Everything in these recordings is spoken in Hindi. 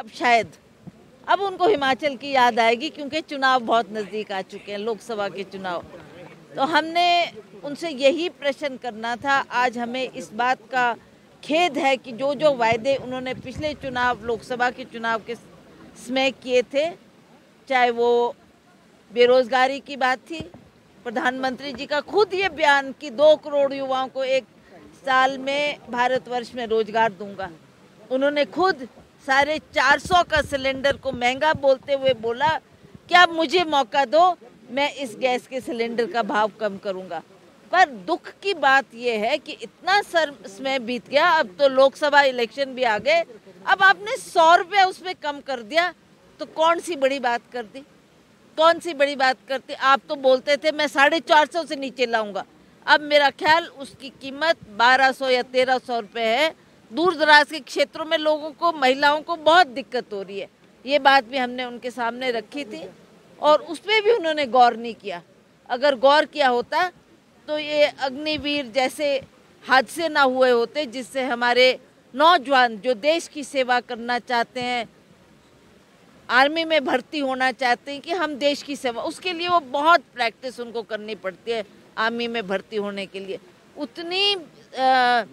अब शायद अब उनको हिमाचल की याद आएगी, क्योंकि चुनाव बहुत नज़दीक आ चुके हैं, लोकसभा के चुनाव। तो हमने उनसे यही प्रश्न करना था। आज हमें इस बात का खेद है कि जो जो वायदे उन्होंने पिछले चुनाव, लोकसभा के चुनाव के समय किए थे, चाहे वो बेरोजगारी की बात थी, प्रधानमंत्री जी का खुद ये बयान कि 2 करोड़ युवाओं को 1 साल में भारतवर्ष में रोजगार दूंगा। उन्होंने खुद 450 का सिलेंडर को महंगा बोलते हुए बोला कि आप मुझे मौका दो, मैं इस गैस के सिलेंडर का भाव कम करूंगा। पर दुख की बात यह है कि इतना समय बीत गया, अब तो लोकसभा इलेक्शन भी आ गए, अब आपने 100 रुपये उसमें कम कर दिया, तो कौन सी बड़ी बात कर दी? कौन सी बड़ी बात करती? आप तो बोलते थे मैं 450 से नीचे लाऊंगा, अब मेरा ख्याल उसकी कीमत 1200 या 1300 रुपये है। दूर दराज के क्षेत्रों में लोगों को, महिलाओं को बहुत दिक्कत हो रही है। ये बात भी हमने उनके सामने रखी थी और उस पर भी उन्होंने गौर नहीं किया। अगर गौर किया होता तो ये अग्निवीर जैसे हादसे ना हुए होते, जिससे हमारे नौजवान जो देश की सेवा करना चाहते हैं, आर्मी में भर्ती होना चाहते हैं कि हम देश की सेवा, उसके लिए वो बहुत प्रैक्टिस उनको करनी पड़ती है। आर्मी में भर्ती होने के लिए उतनी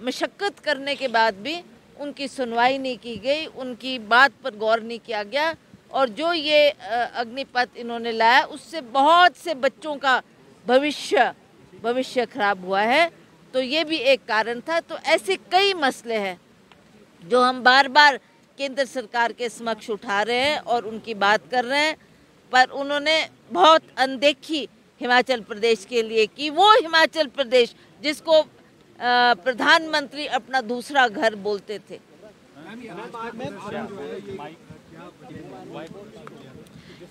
मशक्क़त करने के बाद भी उनकी सुनवाई नहीं की गई, उनकी बात पर गौर नहीं किया गया। और जो ये अग्निपथ इन्होंने लाया, उससे बहुत से बच्चों का भविष्य खराब हुआ है। तो ये भी एक कारण था। तो ऐसे कई मसले हैं जो हम बार बार केंद्र सरकार के समक्ष उठा रहे हैं और उनकी बात कर रहे हैं, पर उन्होंने बहुत अनदेखी हिमाचल प्रदेश के लिए की। वो हिमाचल प्रदेश जिसको प्रधानमंत्री अपना दूसरा घर बोलते थे।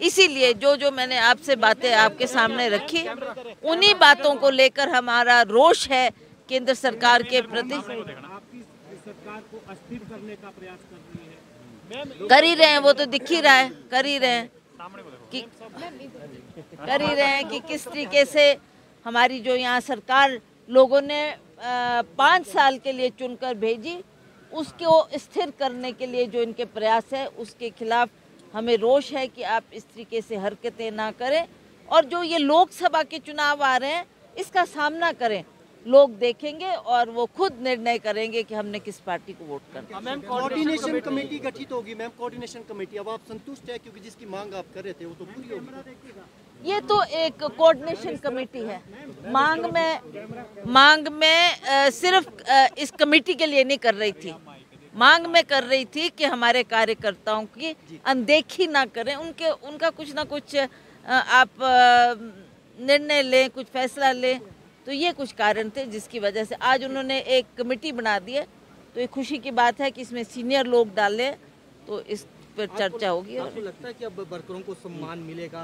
इसीलिए जो जो मैंने आपसे बातें आपके सामने रखी, उन्हीं बातों को लेकर हमारा रोष है केंद्र सरकार के प्रति। सरकार को अस्थिर करने का प्रयास कर रही है। कर ही रहे हैं, वो तो दिख ही रहा है, कर ही रहे हैं कि किस तरीके से हमारी जो यहाँ सरकार लोगों ने 5 साल के लिए चुनकर भेजी, उसको स्थिर करने के लिए जो इनके प्रयास है, उसके खिलाफ हमें रोष है कि आप इस तरीके से हरकतें ना करें। और जो ये लोकसभा के चुनाव आ रहे हैं, इसका सामना करें। लोग देखेंगे और वो खुद निर्णय करेंगे कि हमने किस पार्टी को वोट करना। मैम, कोऑर्डिनेशन कमेटी गठित होगी। मैम, कोऑर्डिनेशन कमेटी, अब आप संतुष्ट है? क्योंकि जिसकी मांग आप कर रहे थे वो तो पूरी होगी। ये तो एक कोऑर्डिनेशन कमेटी है। मांग में सिर्फ इस कमेटी के लिए नहीं कर रही थी, मांग में कर रही थी कि हमारे कार्यकर्ताओं की अनदेखी ना करें, उनका कुछ ना कुछ आप निर्णय लें, कुछ फैसला लें। तो ये कुछ कारण थे जिसकी वजह से आज उन्होंने एक कमेटी बना दी है। तो ये खुशी की बात है कि इसमें सीनियर लोग डाले, तो इस पर चर्चा होगी। आपको लगता है कि अब वर्करों को सम्मान मिलेगा?